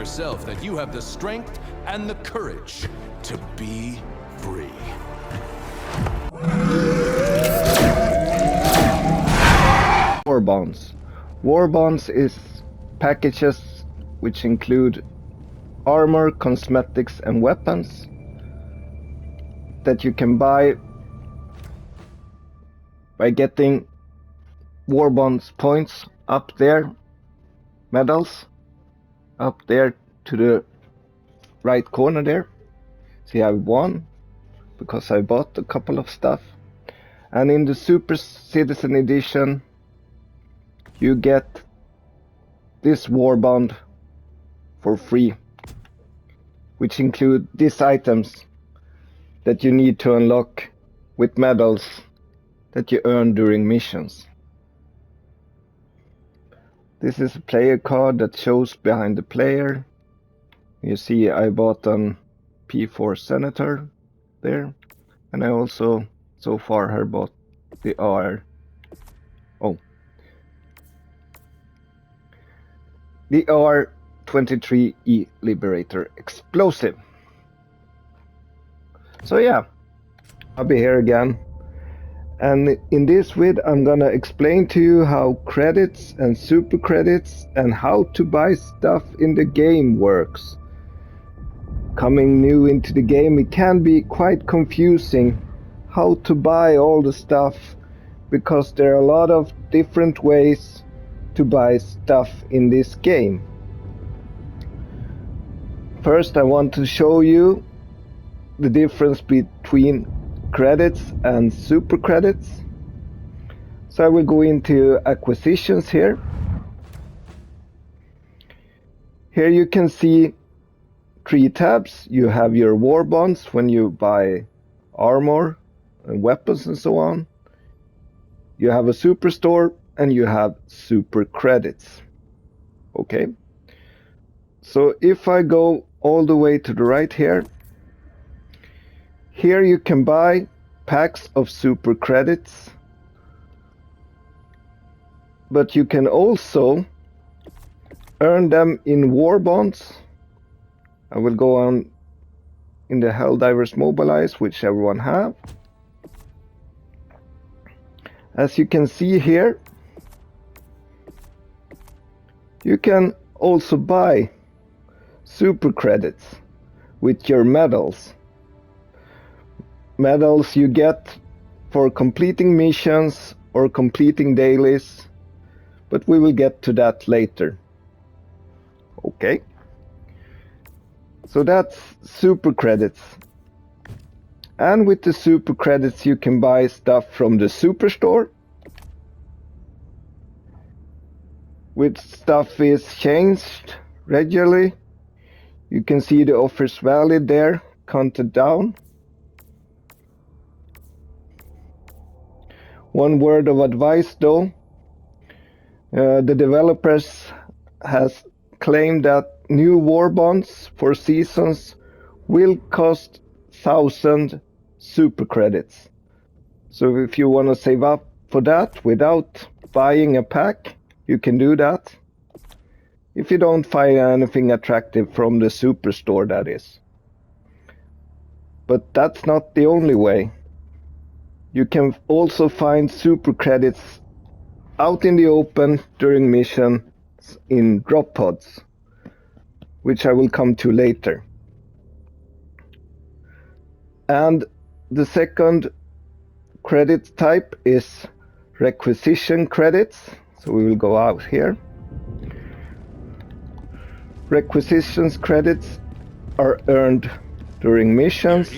yourself that you have the strength and the courage to be free. Warbonds. Warbonds is packages which include armor, cosmetics and weapons that you can buy by getting Warbonds points up there, medals up there to the right corner there. See, I won because I bought a couple of stuff. And in the Super Citizen Edition you get this Warbond for free, which include these items that you need to unlock with medals that you earn during missions. This is a player card that shows behind the player. You see I bought an P4 Senator there, and I also so far have bought the R23E Liberator Explosive. So yeah, I'll be here again, and in this vid I'm gonna explain to you how credits and super credits and how to buy stuff in the game works. Coming new into the game, it can be quite confusing how to buy all the stuff, because there are a lot of different ways to buy stuff in this game. First, I want to show you the difference between credits and super credits. So I will go into acquisitions here. Here you can see 3 tabs. You have your Warbonds when you buy armor and weapons and so on. You have a superstore and you have super credits. Okay. So if I go all the way to the right here, here you can buy packs of super credits, but you can also earn them in Warbonds. I will go on in the Helldivers Mobilize, which everyone have. As you can see here, you can also buy super credits with your medals. Medals you get for completing missions or completing dailies, but we will get to that later. Okay. So that's super credits. And with the super credits you can buy stuff from the superstore, which stuff is changed regularly. You can see the offers valid there, counted down. One word of advice though, the developers has claimed that new Warbonds for seasons will cost 1,000 super credits. So if you want to save up for that without buying a pack, you can do that. If you don't find anything attractive from the superstore, that is. But that's not the only way. You can also find super credits out in the open during missions in drop pods, which I will come to later. And the second credit type is requisition credits. So we will go out here. Requisitions credits are earned during missions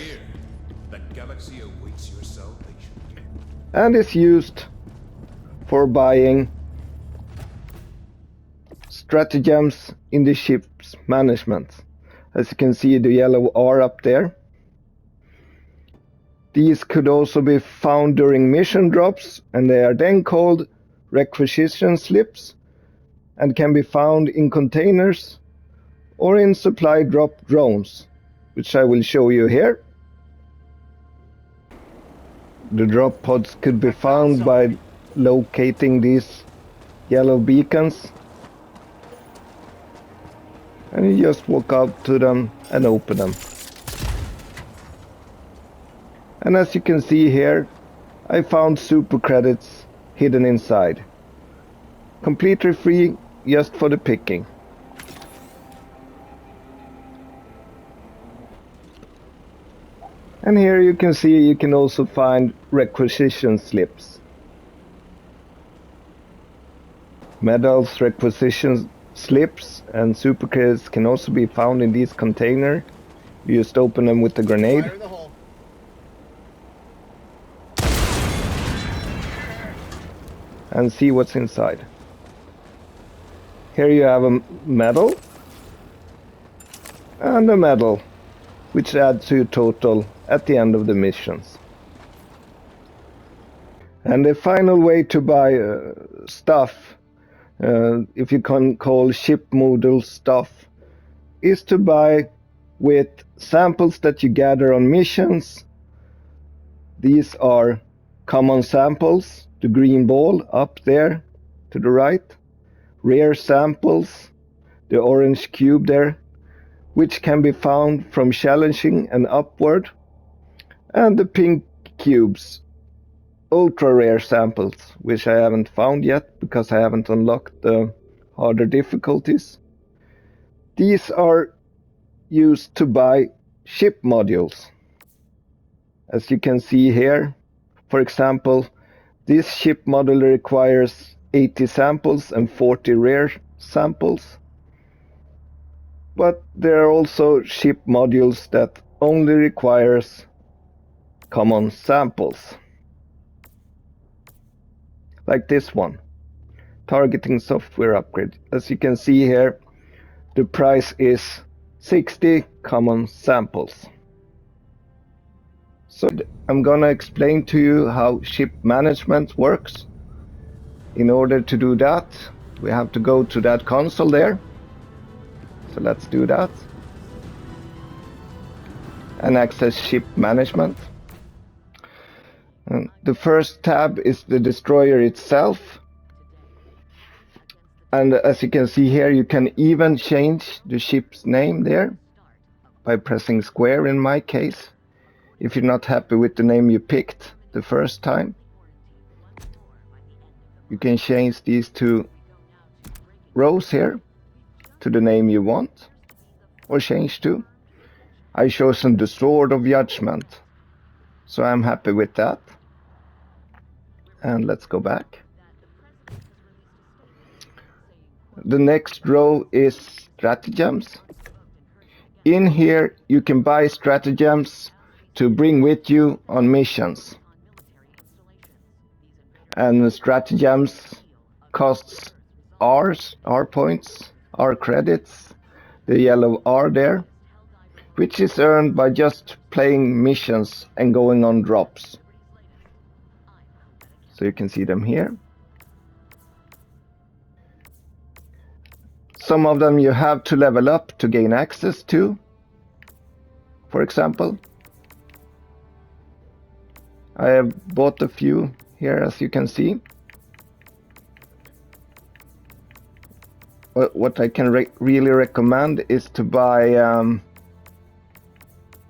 and is used for buying stratagems in the ship's management. As you can see, the yellow R up there. These could also be found during mission drops, and they are then called requisition slips and can be found in containers or in supply drop drones, which I will show you here. The drop pods could be found by locating these yellow beacons. And you just walk up to them and open them. And as you can see here, I found Supercredits hidden inside. Completely free, just for the picking. And here you can see you can also find requisition slips. Medals, requisition slips, and Supercredits can also be found in these containers. You just open them with a grenade. And see what's inside. Here you have a medal. And a medal, which adds to your total at the end of the missions. And the final way to buy stuff, if you can call ship module stuff, is to buy with samples that you gather on missions. These are common samples, the green ball up there to the right, rare samples, the orange cube there, which can be found from challenging and upward, and the pink cubes, ultra rare samples, which I haven't found yet because I haven't unlocked the harder difficulties. These are used to buy ship modules. As you can see here, for example, this ship module requires 80 samples and 40 rare samples. But there are also ship modules that only requires common samples. Like this one, targeting software upgrade. As you can see here, the price is 60 common samples. So I'm gonna explain to you how ship management works. In order to do that, we have to go to that console there. So let's do that. And access ship management. And the first tab is the destroyer itself. And as you can see here, you can even change the ship's name there by pressing square in my case. If you're not happy with the name you picked the first time, you can change these two rows here to the name you want, or change to. I chosen the Sword of Judgment, so I'm happy with that. And let's go back. The next row is Stratagems. In here you can buy Stratagems to bring with you on missions. And the Stratagems costs R's, R points, R credits, the yellow R there, which is earned by just playing missions and going on drops. So you can see them here. Some of them you have to level up to gain access to. For example, I have bought a few here, as you can see. What I can really recommend is to buy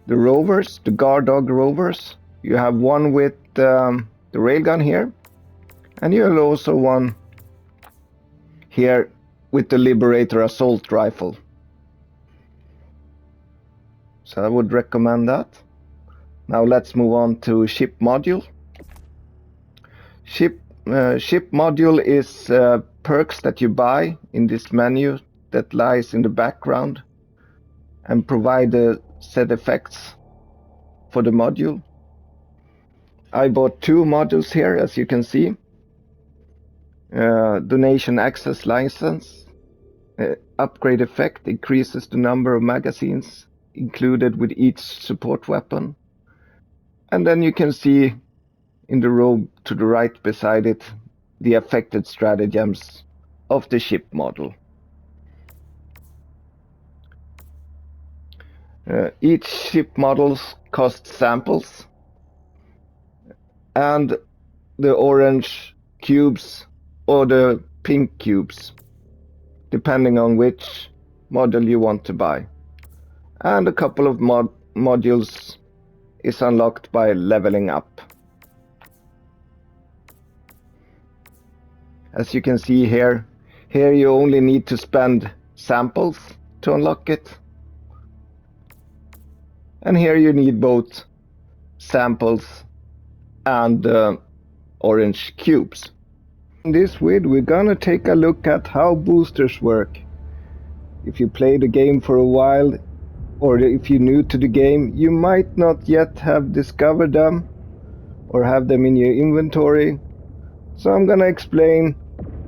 the rovers, the guard dog rovers. You have one with the railgun here, and you have also one here with the Liberator assault rifle. So I would recommend that. Now let's move on to ship module. Ship module is perks that you buy in this menu that lies in the background and provide the set effects for the module. I bought two modules here, as you can see. Donation access license. Upgrade effect increases the number of magazines included with each support weapon. And then you can see in the row to the right beside it the affected stratagems of the ship model. Each ship models cost samples, and the orange cubes or the pink cubes, depending on which module you want to buy. And a couple of modules is unlocked by leveling up. As you can see here you only need to spend samples to unlock it. And here you need both samples and orange cubes. In this vid, we're gonna take a look at how boosters work. If you play the game for a while, or if you're new to the game, you might not yet have discovered them or have them in your inventory. So I'm gonna explain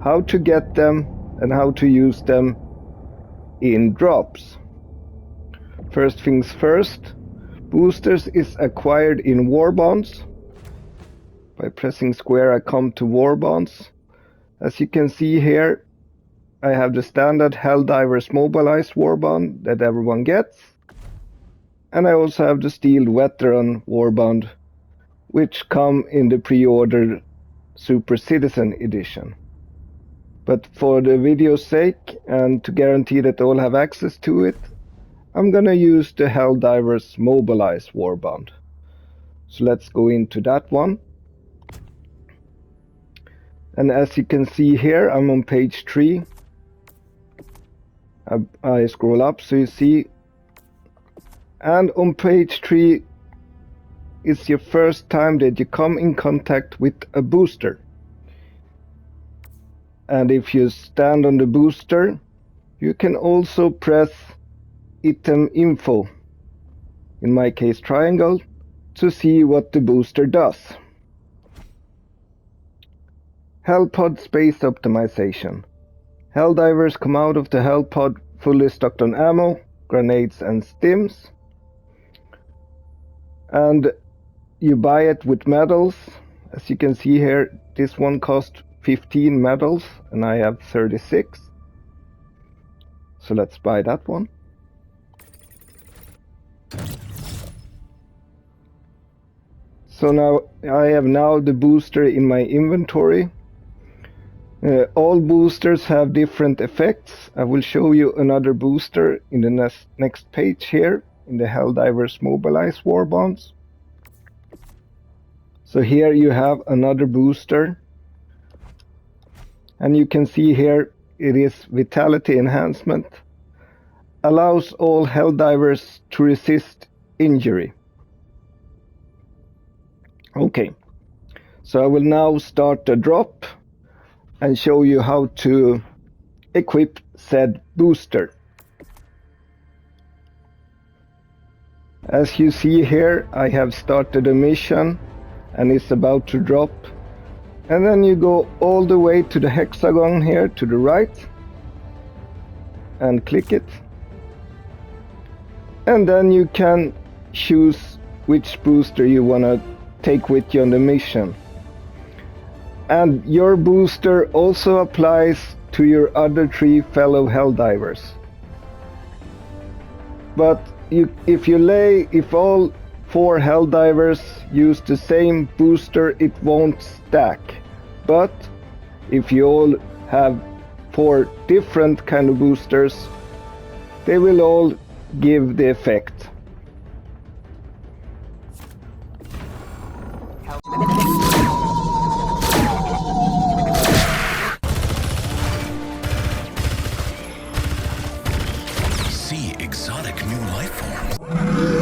how to get them and how to use them in drops. First things first, boosters is acquired in Warbonds. By pressing square I come to Warbonds. As you can see here, I have the standard Helldivers mobilized Warbond that everyone gets. And I also have the Steel Veteran Warbond, which come in the pre-ordered Super Citizen edition. But for the video's sake, and to guarantee that all have access to it, I'm gonna use the Helldivers mobilized Warbond. So let's go into that one. And as you can see here, I'm on page 3. I scroll up so you see. And on page 3 is your first time that you come in contact with a booster. And if you stand on the booster, you can also press item info, in my case triangle, to see what the booster does. Hellpod space optimization. Helldivers come out of the Hellpod fully stocked on ammo, grenades and stims. And you buy it with medals. As you can see here, this one cost 15 medals and I have 36. So let's buy that one. So now I have the booster in my inventory. All boosters have different effects. I will show you another booster in the next page here in the Helldivers Mobilized Warbonds. So here you have another booster. And you can see here it is Vitality Enhancement. Allows all Helldivers to resist injury. Okay, so I will now start the drop and show you how to equip said booster. As you see here, I have started a mission and it's about to drop. And then you go all the way to the hexagon here to the right and click it. And then you can choose which booster you want to take with you on the mission. And your booster also applies to your other 3 fellow Helldivers. But if all 4 Helldivers use the same booster, it won't stack. But if you all have 4 different kind of boosters, they will all give the effect. See exotic new life forms.